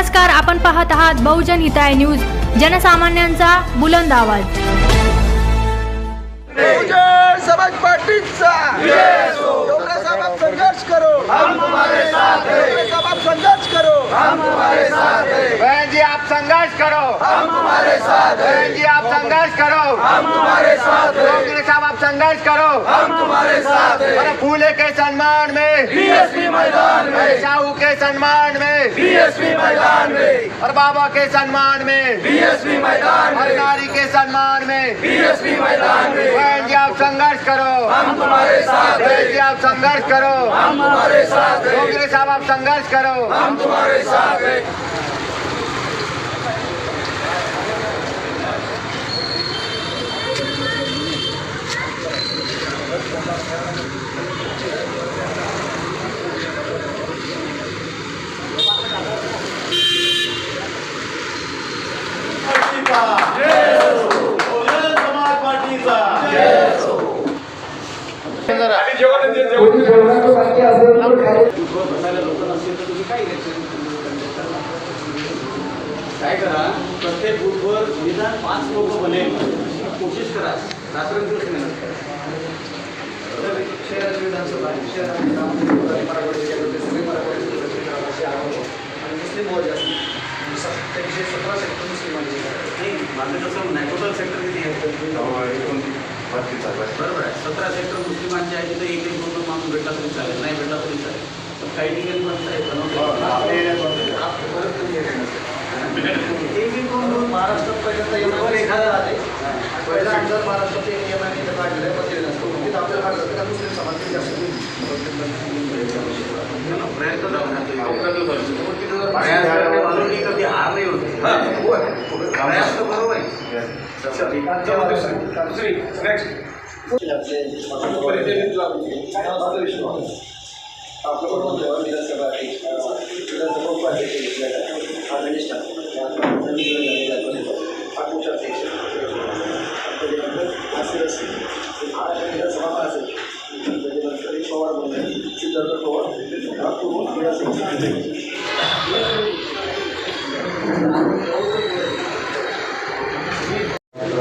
नमस्कार, आपण पाहत आहात बहुजन हिताय न्यूज, जनसामान्यांचा बुलंद आवाज। बहुजन समाज पार्टीचा संघर्ष करो, हम तुम्हारे साथ हैं। संघर्ष करो, हम तुम्हारे साथ हैं। बहन जी आप संघर्ष करो, हम तुम्हारे साथ हैं। बहन जी आप संघर्ष करो, हम तुम्हारे साथ हैं। कांग्रेस साहब आप संघर्ष करो, हम तुम्हारे साथ हैं। और फूले के सम्मान में बीएसपी मैदान में, साहू के सम्मान में बीएसपी मैदान में, और बाबा के सम्मान में बीएसपी मैदान और में, नारी के सम्मान में बीएसपी मैदान में। बहन जी आप संघर्ष करो, हम तुम्हारे साथ हैं। बहन जी आप संघर्ष करो, हम तुम्हारे साथ हैं। कांग्रेस साहब आप संघर्ष करो, हम तुम्हारे साथ हैं। काय करा, प्रत्येक बूथवर निदान 5 लोक बनेल कोशिश करा, रात्रंदिवस मेहनत करा। शहराची विधानसभा मुस्लिम बहुत जास्त 17 सेक्टर मुस्लिमांचे नाही, माझं कसं नाही, टोटल सेक्टर किती आहे? बरोबर आहे, 17 सेक्टर मुस्लिमांचे आहे, तिथे एक दोन माणूस भेटला तरी चालेल, नाही भेटला तरी चालेल, पण काही ठिकाणी महाराष्ट्रात पहिल्यांदा एखादा राहते, पहिला आमदार महाराष्ट्रात एक काढलेलं आहे, मंत्री नसतो, तिथं आपल्याला वाटतं का मुस्लिम समाज जास्त प्रयत्न कधी हार नाही होते, प्रयास तर बरोबर आहे। विधानसभा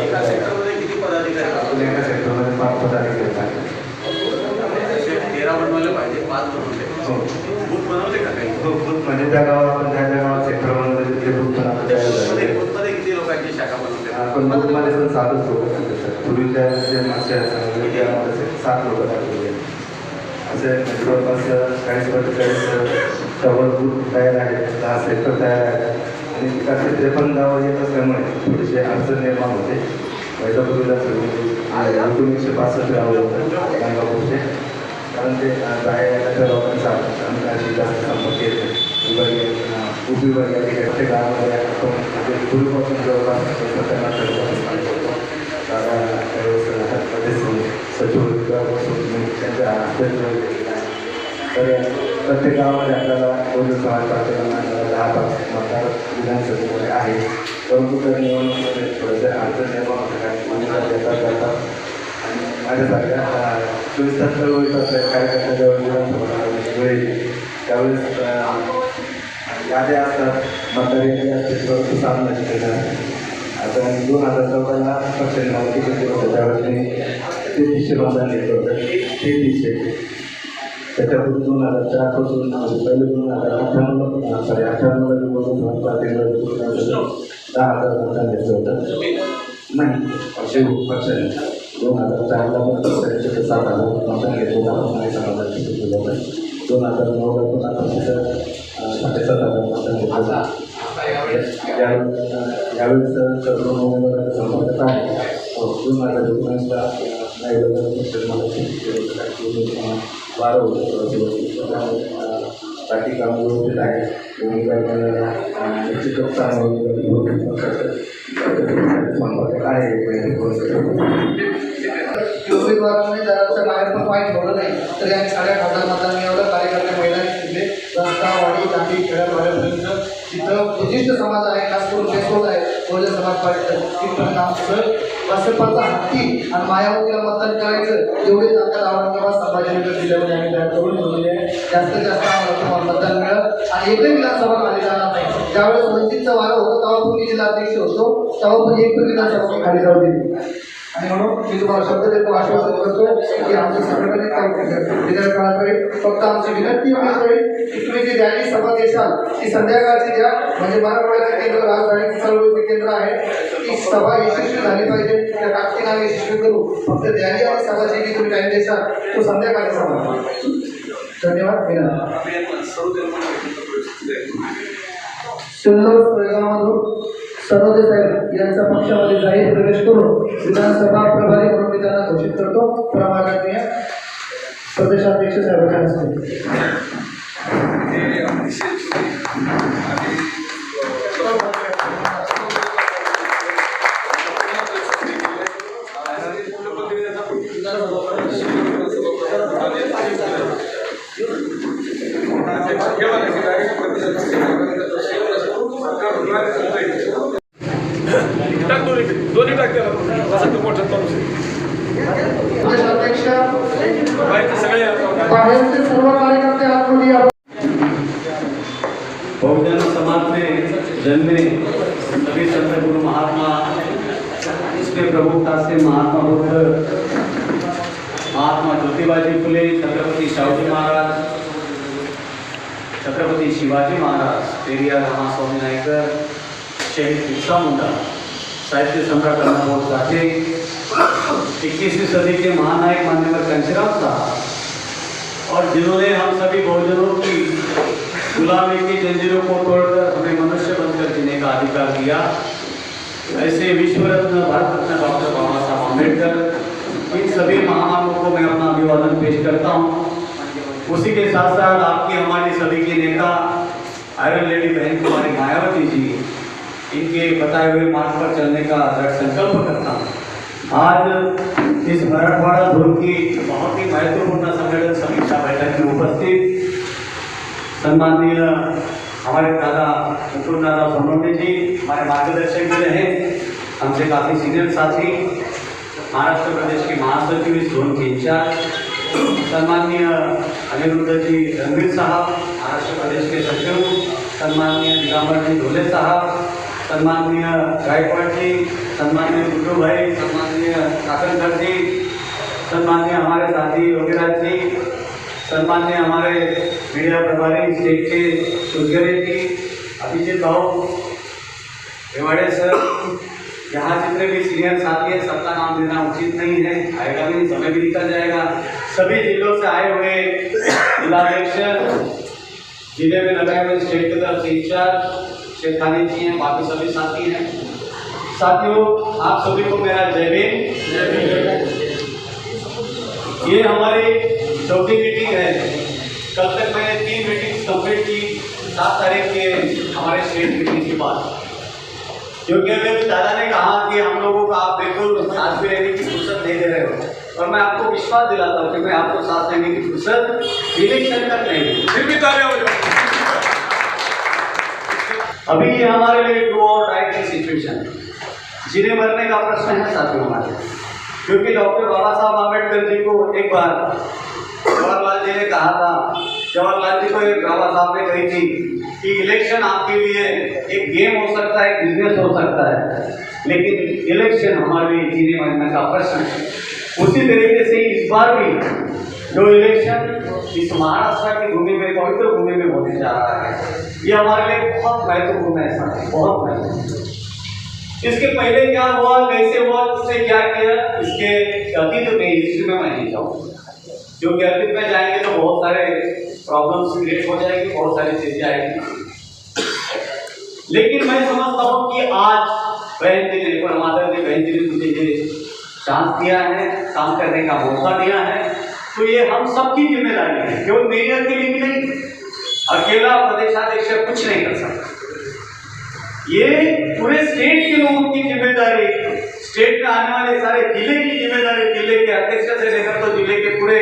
एका सेक्टरमध्ये किती पदाधिकारी? एका सेक्टरमध्ये 5 पदाधिकारी आहेत। 13 बनवले पाहिजे, 5 बनवले। बूथ बनवले का काही? बूथ म्हणजे त्या गावात आपण त्या गावात सेक्टरमध्ये तिथे बूथ पण आपण तयार झाले। बूथमध्ये किती लोकांची शाखा बनवते? आपण बूथमध्ये पण 7 लोक आहेत। पूर्वीच्या जे मागच्या त्यामध्ये 7 लोक लागलेले आहेत। असे जवळपास 40-45 डबल बूथ तयार आहेत, 10 सेक्टर तयार आहेत आणि 53 गावं येत असल्यामुळे थोडीशी अडचण निर्माण होते। वैजापूरला 1965 गावं होतं गांगापूरचे, कारण ते जायच्या लोकांचा आमच्याशी जास्त संपर्क येते। विभागीय प्रत्येक गावामध्ये आपण पूर्वीपासून जवळपास त्यांना सचिव त्यांच्या तर प्रत्येक गावामध्ये आपल्याला बहुजन समाज पार्टीला 10-5 मतदार विधानसभेमध्ये आहे, परंतु त्या निवडणुकीमध्ये थोडंसं अडचण निर्माण होतं देतात जातात आणि माझ्यासारख्या 24 तास चळवळीत असल्या कार्यकर्त्याजवळ विधानसभा वेळी त्यावेळेस याद्या असतात, मतदार असते, परंतु सामनाची त्याच्या आता 2014ला पक्षाने माहिती केली होतं, त्यावेळेस 3300 मतदान घेतलं होतं, 3300 त्याच्यातून 2004 पासून पहिले 2098 बहुजन पार्टीला 10,000 मतदान घेतलं होतं, नाही पक्षाने 2004ला पण पक्षाने 7,000 मतदान घेतलं होतं, नाही समाजाची केलं होतं, 2009ला पण आता तिथं 7,500 मतदान घेतलं होतं। यावेळेस सर्व नोव्हेंबर संपर्कात आहे, 2019ला नाही वारं होतं, साठी काम व्यवस्थित आहे, निश्चितच संपर्क आहे। उमेदवारांनी जराचं बाहेर पण वाईट होलं नाही, तरी आम्ही 8,500 मतदान मिळवलं। कार्यकर्ते मैदानी तिथले रस्ता, वाडी, दांडी, खेळापर्यंत तिथं विशिष्ट समाज आहे, खास करून बेसोड आहे बहुजन समाज पार्टीचं, तिथं काम सगळं बसपाचा हत्ती आणि मायावतीला मतदान करायचं एवढी ताकद औरंगाबाद संभाजीनगर जिल्ह्यामध्ये आम्ही तयार करून ठेवलेली आहे। जास्तीत जास्त आम्हाला मतदान मिळेल आणि एकही विधानसभा खाली जाणार नाही. ज्यावेळेस वंचितचं वारं होतं तेव्हा पूर्वी जिल्हाध्यक्ष होतो, तेव्हा पण एक विधानसभा खाली जाऊ दिली. आणि म्हणून मी तुम्हाला शब्द देतो, आश्वासन करतो की आमच्या संघटनेत काम करतो. येत्या काळाकडे फक्त आमची विनंती होईल की तुम्ही जी रॅली सभा देशाल ती संध्याकाळची द्या, म्हणजे मराठवाड्याचे केंद्र राजधानी चळवळीचे केंद्र आहे, ती सभा यशस्वी झाली पाहिजे. त्या ताकदीने आम्ही यशस्वी करू. फक्त रॅली आणि सभाची जी तुम्ही टाईम देशाल तो संध्याकाळी सभा. धन्यवाद. सिल्लोड सोयगावमधून सरोदे साहेब यांचा पक्षामध्ये जाहीर प्रवेश करून विधानसभा प्रभारी म्हणून मी त्यांना घोषित करतो. प्रमाणनीय प्रदेशाध्यक्ष साहेबांच्या हस्ते. दोन्ही टाकतात असं तो मोठा माणूस प्रदेशाध्यक्ष बाहेरचे सगळे बाहेरचे सर्व कार्यकर्ते आतमध्ये या. बहुजन समाज में जन्मे सभी संत गुरु महात्मा, इसमें प्रमुखता से महात्मा बुद्ध, महात्मा ज्योतिबाजी फुले, छत्रपति शाहूजी महाराज, छत्रपति शिवाजी महाराज, पेरियार रामास्वामी नायकर, शहीद बिरसा मुंडा, साहित्य सम्राट अण्णाभाऊ साठे, 21वीं सदी के महानायक मान्यवर घनश्याम साहब, और जिन्होंने हम सभी बहुजनों की गुलामी की जंजीरों को तोड़कर हमें मनुष्य बनकर जीने का अधिकार दिया, ऐसे विश्व रत्न भारत रत्न डॉक्टर बाबा साहब अम्बेडकर, इन सभी महामानवों को मैं अपना अभिवादन पेश करता हूँ. उसी के साथ साथ आपकी हमारी सभी की नेता आयरन लेडी बहन कुमारी मायावती जी, इनके बताए हुए मार्ग पर चलने का दृढ़ संकल्प करता हूँ. आज इस मराठवाड़ा धुन की बहुत ही महत्वपूर्ण संगठन समीक्षा बैठक में उपस्थित सम्माननीय हमारे दादा मुकुंद दादा सोनवणे जी, हमारे मार्गदर्शक भी रहे, हमसे काफ़ी सीनियर साथी, महाराष्ट्र प्रदेश के महासचिव इस जोन के इंचार्ज सम्माननीय अनिरुद्ध जी रणवीर साहब, महाराष्ट्र प्रदेश के सचिव सम्माननीय दिगंबर जी ढोले साहब, सम्माननीय गायकवाड़ जी, सम्माननीय गुड्डू भाई, सम्माननीय काकनकर जी, सम्माननीय हमारे साथी योगीराज जी, सम्माननीय हमारे मीडिया प्रभारी स्टेट के सुधगरे जी, अभिजीत भाऊ, रेवाड़े सर, यहाँ जितने भी सीनियर साथी हैं सबका नाम लेना उचित नहीं है, आएगा भी समय भी निकल जाएगा. सभी जिलों से आए हुए जिलाध्यक्ष, जिले में लगाए हुए स्टेट की तरफ से इंचार्ज शेखानी जी हैं, बाकी सभी साथी हैं. साथियों, आप सभी को मेरा जय भीम. ये हमारी चौथी मीटिंग है. कल तक मैंने 3 मीटिंग्स कंप्लीट की, 7 तारीख के हमारे स्टेट मीटिंग के बाद, क्योंकि मेरे दादा ने कहा कि हम लोगों को आप बिल्कुल साथ में रहने की फुर्सत नहीं दे रहे हो, और मैं आपको विश्वास दिलाता हूँ कि मैं आपको साथ रहने की फुर्सत इलेक्शन तक नहीं दूँ. फिर भी तालियां हो जाओ. अभी ये हमारे लिए डू और डाई की सिचुएशन है. जिन्हें मरने का प्रश्न है साथियों हमारे, क्योंकि डॉक्टर बाबा साहब आम्बेडकर जी को एक बार जवाहरलाल जी ने कहा था, जवाहरलाल जी को एक बाबा साहब ने कही थी कि इलेक्शन आपके लिए एक गेम हो सकता है, एक बिजनेस हो सकता है, लेकिन इलेक्शन हमारे लिए जीने मरने का प्रश्न है. उसी तरीके से इस बार भी जो इलेक्शन इस महाराष्ट्र की भूमि में, पवित्र भूमि में होने जा रहा है, ये हमारे लिए बहुत महत्वपूर्ण है साथी, बहुत महत्वपूर्ण. इसके पहले क्या हुआ, कैसे हुआ, उससे क्या किया, इसके अतीत में हिस्ट्री में मैं नहीं जाऊँ, क्योंकि अतीत में जाएंगे तो बहुत सारे प्रॉब्लम्स क्रिएट हो जाएगी, बहुत सारी चीजें आएगी. लेकिन मैं समझता हूँ कि आज बहन जी ने, आदरणीय बहन जी ने मुझे ये चांस दिया है, काम करने का मौका दिया है, तो ये हम सबकी जिम्मेदारी है, केवल मेरी अकेले की नहीं. अकेला प्रदेशाध्यक्ष कुछ नहीं कर सकता, ये पूरे स्टेट के लोगों की जिम्मेदारी, स्टेट में आने वाले सारे जिले की जिम्मेदारी, जिले के अध्यक्ष से लेकर तो जिले के पूरे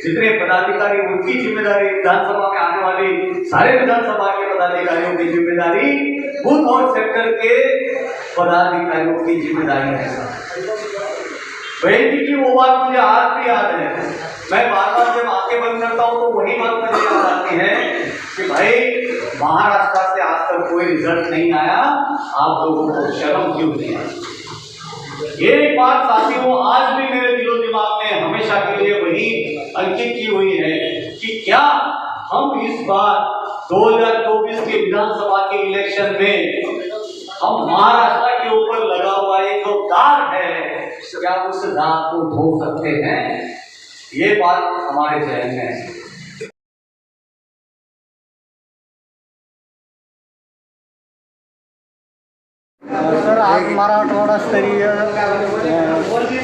जितने पदाधिकारी उनकी जिम्मेदारी, विधानसभा में आने वाली सारे विधानसभा के पदाधिकारियों की जिम्मेदारी, बूथ और सेक्टर के पदाधिकारियों की जिम्मेदारी है. बहन जी की वो बात मुझे आज भी याद है. मैं बार बार जब आंखें बंद करता हूँ तो वही बात मुझे याद आती है कि भाई महाराष्ट्र से आज तक कोई रिजल्ट नहीं आया, आप लोगों को शर्म क्यों नहीं आई? ये बात साथियों आज भी मेरे दिलो दिमाग में हमेशा के लिए वही अंकित की हुई है कि क्या हम इस बार 2024 के विधानसभा के इलेक्शन में हम महाराष्ट्र के ऊपर लगा हुआ एक जो दाग है, क्या उस दाग को धो सकते हैं? ये बात हमारे जहन में है। सर, आज मराठवाडा स्तरीय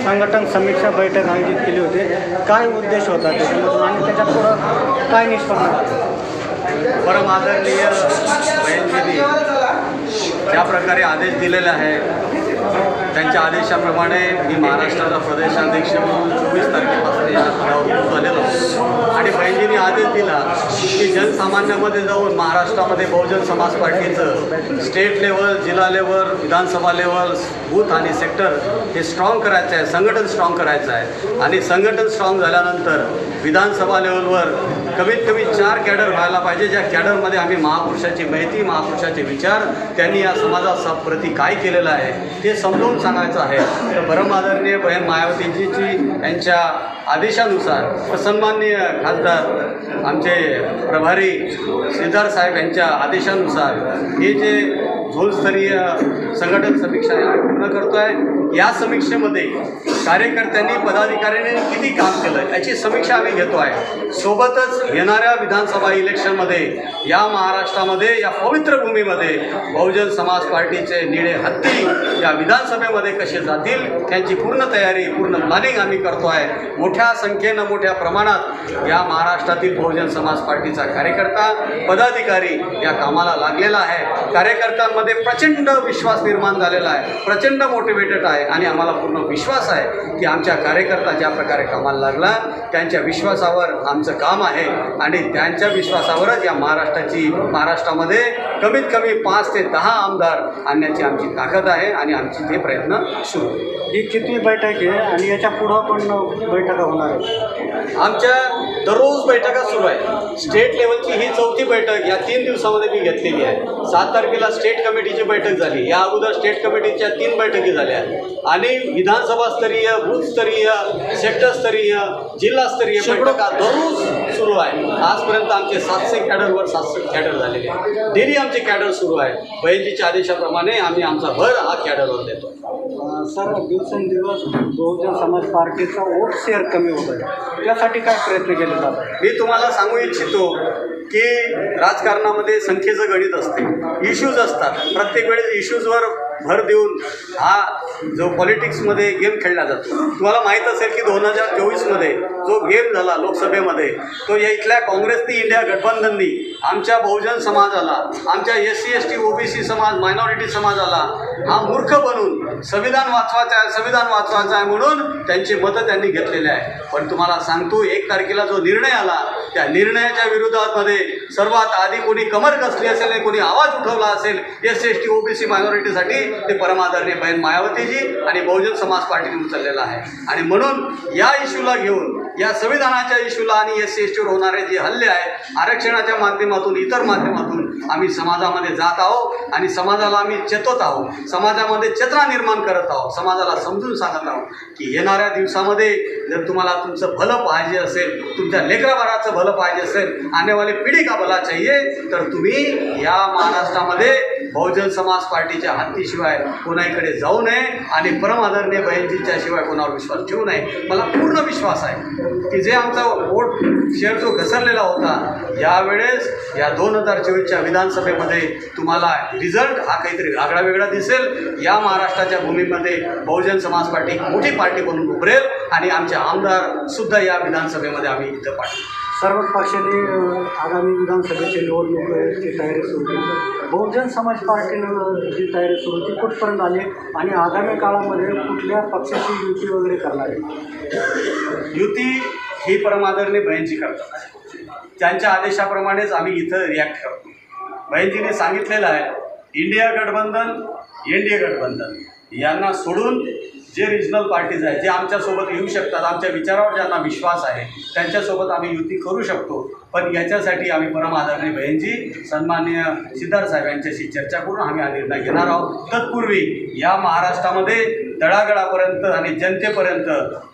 संघटन समीक्षा बैठक आयोजित केली होती. काय उद्देश होता त्याच्यामधून आणि त्याच्या पुढं काय निष्पन्न? परम आदरणीय बहिणजींनी ज्या प्रकारे आदेश दिलेले आहे त्यांच्या आदेशाप्रमाणे मी महाराष्ट्राचा प्रदेशाध्यक्ष म्हणून 24 तारखेपासून या पदावर आलेलो आणि बहिणजींनी आदेश दिला की जनसामान्यामध्ये जाऊन महाराष्ट्रामध्ये बहुजन समाज पार्टीचं स्टेट लेवल, जिल्हा लेवल, विधानसभा लेवल, बूथ आणि सेक्टर हे स्ट्रॉंग करायचं आहे, संघटन स्ट्रॉंग करायचं आहे आणि संघटन स्ट्रॉंग झाल्यानंतर विधानसभा लेवलवर कमीत कमी 4 कॅडर व्हायला पाहिजे, ज्या कॅडरमध्ये आम्ही महापुरुषाची माहिती, महापुरुषाचे विचार, त्यांनी या समाजाप्रती काय केलेलं आहे ते समजून सांगायचं आहे. तर परम आदरणीय बहीण मायावतीजीची यांच्या आदेशानुसार सन्माननीय खासदार आमचे प्रभारी श्रीधर साहेब यांच्या आदेशानुसार हे जे झोनस्तरीय संघटन समीक्षा आम्ही पूर्ण करतो आहे. या समीक्षेमध्ये कार्यकर्त्यांनी, पदाधिकाऱ्यांनी किती काम केलं याची समीक्षा आम्ही घेतो आहे. सोबतच येणाऱ्या विधानसभा इलेक्शनमध्ये या महाराष्ट्रामध्ये, या पवित्र भूमीमध्ये बहुजन समाज पार्टीचे निळे हत्ती या विधानसभेमध्ये कसे जातील त्यांची पूर्ण तयारी, पूर्ण प्लॅनिंग आम्ही करतो आहे. मोठ्या संख्येनं, मोठ्या प्रमाणात या महाराष्ट्रातील बहुजन समाज पार्टीचा कार्यकर्ता, पदाधिकारी या कामाला लागलेला आहे. कार्यकर्त्यांमध्ये प्रचंड विश्वास निर्माण झालेला आहे, प्रचंड मोटिवेटेड आहे आणि आम्हाला पूर्ण विश्वास आहे की आमच्या कार्यकर्ता ज्या प्रकारे कामाला लागला त्यांच्या विश्वासावर आमचं काम आहे आणि त्यांच्या विश्वासावरच या महाराष्ट्रामध्ये कमीत कमी 5 ते 10 आमदार आणण्याची आमची ताकद आहे आणि आमची ते प्रयत्न सुरू आहे. ही किती बैठक आहे आणि याच्या पुढं पण बैठका होणार आहेत? आमच्या दररोज बैठका सुरू आहे. स्टेट लेवलची ही 4थी बैठक या 3 दिवसामध्ये मी घेतलेली आहे. 7 तारखेला स्टेट कमिटीची बैठक झाली. या अगोदर स्टेट कमिटीच्या 3 बैठकी झाल्या आणि विधानसभास्तरीय, बूथस्तरीय, सेक्टरस्तरीय, जिल्हास्तरीय बैठका दररोज सुरू आहे. आजपर्यंत आमचे 700 कॅडरवर 700 कॅडर झालेले आहे. डेली आमचे कॅडर सुरू आहे. बहिणजीच्या आदेशाप्रमाणे आम्ही आमचा भर हा कॅडरवर देतो. सर, दिवसेंदिवस बहुजन समाज पार्टीचा वोट शेअर कमी होत आहे, त्यासाठी काय प्रयत्न केले जातात? मी तुम्हाला सांगू इच्छितो की राजकारणामध्ये संख्येचं गणित असते, इश्यूज असतात. प्रत्येक वेळेस इश्यूजवर भर देऊन हा जो पॉलिटिक्समध्ये गेम खेळला जातो. तुम्हाला माहीत असेल की 2024मध्ये जो गेम झाला लोकसभेमध्ये तो या इथल्या काँग्रेसनी, इंडिया गठबंधननी आमच्या बहुजन समाजाला, आमच्या SC ST OBC समाज, मायनॉरिटी समाजाला हा मूर्ख बनून संविधान वाचवायचं आहे म्हणून त्यांची मतं त्यांनी घेतलेले आहे. पण तुम्हाला सांगतो 1 तारखेला जो निर्णय आला त्या निर्णयाच्या विरोधामध्ये सर्वात आधी कोणी कमर कसली असेल, कोणी आवाज उठवला असेल SC ST OBC मायनॉरिटीसाठी ते परमादरणीय बहीण मायावतीजी आणि बहुजन समाज पार्टीने उचललेला आहे. आणि म्हणून या इश्यूला घेऊन, या संविधानाच्या इश्यूला आणि SC ST वर होणारे जे हल्ले आहेत आरक्षणाच्या माध्यमातून, इतर माध्यमातून आम्ही समाजामध्ये जात आहोत आणि समाजाला आम्ही चेतवत आहोत, समाजामध्ये चेतना निर्माण करत आहोत, समाजाला समजून सांगत आहोत की येणाऱ्या दिवसामध्ये जर तुम्हाला तुमचं भलं पाहिजे असेल, तुमच्या लेकराबाळाचं भलं पाहिजे असेल, आनेवाली पिढी का भला चाहिए, तर तुम्ही या महाराष्ट्रामध्ये बहुजन समाज पार्टीच्या हत्तीशिवाय कोणाकडे जाऊ नये आणि परमादरणीय बहिणजींच्या शिवाय कोणावर विश्वास ठेवू नये. मला पूर्ण विश्वास आहे की जे आमचा वोट शेअर जो घसरलेला होता यावेळेस या 2024च्या विधानसभेमध्ये तुम्हाला रिझल्ट हा काहीतरी आगळा वेगळा दिसेल. या महाराष्ट्राच्या भूमीमध्ये बहुजन समाज पार्टी मोठी पार्टी बनून उभरेल आणि आमचे आमदार सुद्धा या विधानसभेमध्ये आम्ही इथं पाठवू. सर्वच पक्षांनी आगामी विधानसभेची निवडणुकीची तयारी सुरू केली. बहुजन समाज पार्टीनं जी तयारी सुरू ती कुठपर्यंत आली आणि आगामी काळामध्ये कुठल्या पक्षाची युती वगैरे करणार आहे? युती ही परमादरणीय बहिणजी करतात. त्यांच्या आदेशाप्रमाणेच आम्ही इथं रिॲक्ट करतो. बहिणजीने सांगितलेलं आहे इंडिया गठबंधन, NDA गठबंधन यांना सोडून जे रिजनल पार्टीज आहेत, जे आमच्यासोबत येऊ शकतात, आमच्या विचारावर ज्यांना विश्वास आहे त्यांच्यासोबत आम्ही युती करू शकतो. पण याच्यासाठी आम्ही परम आदरणीय बहीणजी सन्माननीय सिद्धार्थ साहेब यांच्याशी चर्चा करून आम्ही हा निर्णय घेणार आहोत. तत्पूर्वी या महाराष्ट्रामध्ये तळागाळापर्यंत आणि जनतेपर्यंत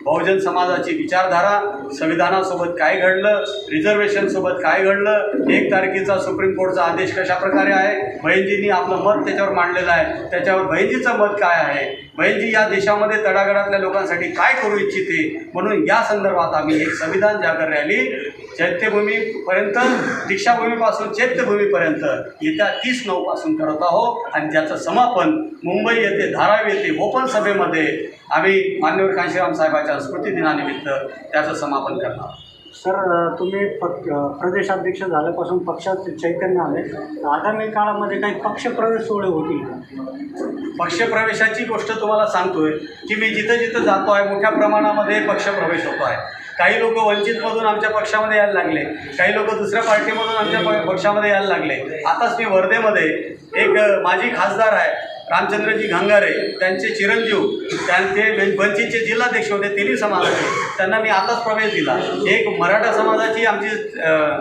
बहुजन समाजाची विचारधारा, संविधानासोबत काय घडलं, रिझर्वेशनसोबत काय घडलं, 1 तारखेचा सुप्रीम कोर्टचा आदेश कशा प्रकारे आहे, बहीणजींनी आपलं मत त्याच्यावर मांडलेलं आहे, त्याच्यावर बहीणजीचं मत काय आहे, बहीणजी या देशामध्ये तळागाळातल्या लोकांसाठी काय करू इच्छिते, म्हणून या संदर्भात आम्ही एक संविधान जागर रॅली चैत्यभूमीपर्यंत, दीक्षाभूमीपासून चैत्यभूमीपर्यंत येत्या 30/9 पासून करत आहोत आणि ज्याचं समापन मुंबई येथे धारावी येथे ओपन सभेमध्ये आम्ही मान्यवर कांशीराम साहेबांच्या स्मृतिदिनानिमित्त त्याचं समापन करणार. सर, तुम्ही प्रदेशाध्यक्ष झाल्यापासून पक्षात चैतन्य आले, आगामी काळामध्ये काही पक्षप्रवेश सोहळे होतील का? पक्षप्रवेशाची गोष्ट तुम्हाला सांगतोय की मी जिथं जिथं जातो आहे मोठ्या प्रमाणामध्ये पक्षप्रवेश होतो आहे. काही लोक वंचितमधून आमच्या पक्षामध्ये यायला लागले, काही लोक दुसऱ्या पार्टीमधून आमच्या पक्षामध्ये यायला लागले. आताच मी वर्धेमध्ये एक माजी खासदार आहे रामचंद्रजी घांगारे, त्यांचे चिरंजीव, त्यांचे वंचितचे जिल्हाध्यक्ष होते, तिन्ही समाजाचे, त्यांना मी आताच प्रवेश दिला. एक मराठा समाजाची आमची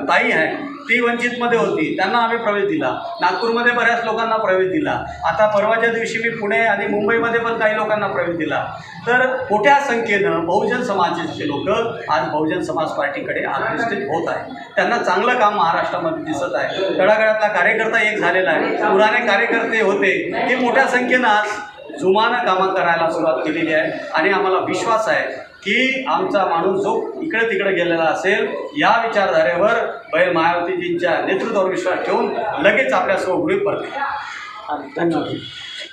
ताई आहे, ती वंचितमध्ये होती, त्यांना आम्ही प्रवेश दिला. नागपूरमध्ये बऱ्याच लोकांना प्रवेश दिला. आता परवाच्या दिवशी मी पुणे आणि मुंबईमध्ये पण काही लोकांना प्रवेश दिला. तर मोठ्या संख्येनं बहुजन समाजाचे लोक आज बहुजन समाज पार्टीकडे आकर्षित होत आहे. त्यांना चांगलं काम महाराष्ट्रामध्ये दिसत आहे. तळागाळातला कार्यकर्ता एक झालेला आहे. पुराणे कार्यकर्ते होते ते मोठ्या संख्येनं आज जुमानं कामं करायला सुरुवात केलेली आहे आणि आम्हाला विश्वास आहे की आमचा माणूस जो इकडे तिकडे गेलेला असेल, या विचारधारेवर बहीण मायावतीजींच्या नेतृत्वावर विश्वास ठेवून लगेच आपल्या स्वगृही परत. धन्यवाद.